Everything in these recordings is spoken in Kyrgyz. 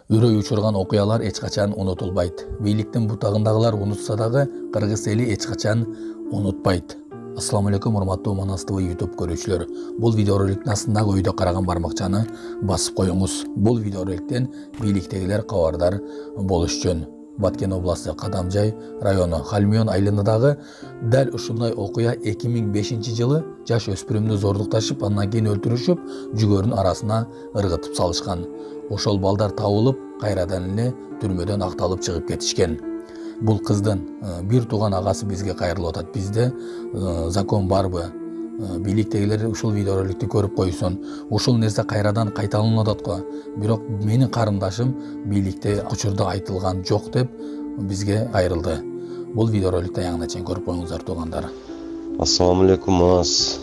Үрөй учурган окуялар эч качан унутулбайт. Бийликтин бутагындагылар унутса дагы Кыргыз эли эч качан унутпайт. Ассаламу алейкум, урматтуу Манас ТВ YouTube көрүүчүлөр. Бул видеороликтин астындагы өйдө караган бармакчаны басып коюңуз. Бул видеороликтен бийликтегилер кабардар болуш үчүн. Баткен областы Кадамжай району Халмион айылындагы дәл ушундай окуя 2005 жылы жаш өспүрүмдү зордукташып, андан кийин өлтүрүшүп, жүгөрүнүн арасына ыргытып салышкан. Ошол балдар табылып, кайрадан эле түрмөдөн акталып чыгып кетишкен. Бул кыздын бир тууган агасы бизге кайрылып атат. Бизде закон барбы? Бийликтегилер ушул видеороликти көрүп койсун. Ушул нерсе кайрадан кайталанып атат го. Бирок менин карындашым бийликте учурда айтылган жок деп бизге кайрылды. Бул видеороликти аягына чейин көрүп коюңуздар, туугандар. Ассаламу алейкум, Манас.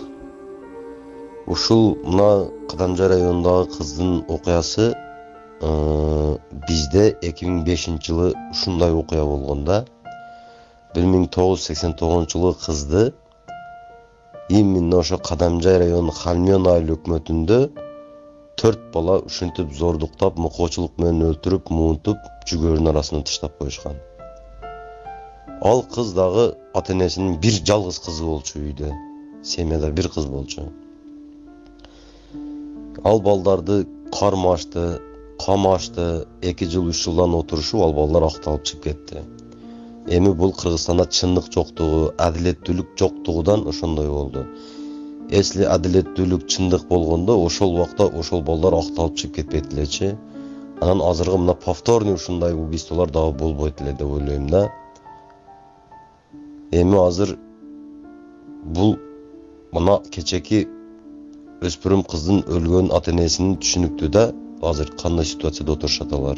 Ушул мына Кадамжай районундагы кыздын окуясы бизде 2005 жылы ушундай окуя болгонда 1989 жылы кызды именно ошо Кадамжай району Халмион айыл өкмөтүндө 4 бала ушинтип зордуктап, мукоочулук менен өлтүрүп, муунтуп, жүгөрүнүн арасына таштап коюшкан. Ал кыз дагы ата-энесинин бир жалгыз кызы болчу үйдө. Семьяда бир кыз болчу. Ал балдарды кармашты, камашты, 2 жыл 3 жылдан отурушуп, ал балдар акталып чыгып кетти. Эми бул Кыргызстанда чындык жоктугу, адилеттүүлүк жоктугудан ошондой болду. Если адилеттүүлүк, чындык болгондо, ошол убакта ошол балдар акталып чыгып кетпейт элечи. Анан азыркы мына повторный ушундай убийстволор дагы болбойт эле деп ойлойм да. Эми азыр бул мына кечеки өспүрүм кыздын өлгөн ата-энесинин түшүнүктүү да, азыр кандай ситуацияда отурушат алар.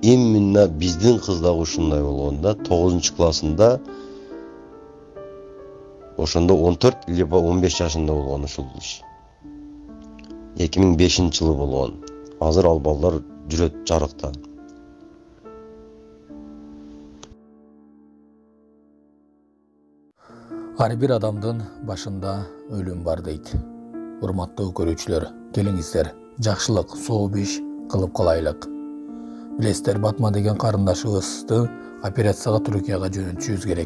Именно биздин кыз дагы ушундай болгонда, 9-классында ошондо 14 либо 15 жашында болгон ушул иш. 2005 жылы болгон. Азыр ал балдар жүрөт жарыкта. Ар бир адамдын башында өлүм бар дейт. Урматтуу көрүүчүлөр, келиңиздер, жакшылык, соо иш кылып калайлык. Билесиздер, Батма деген карындашыбызды операцияга Түркияга жөнөтүшүбүз керек.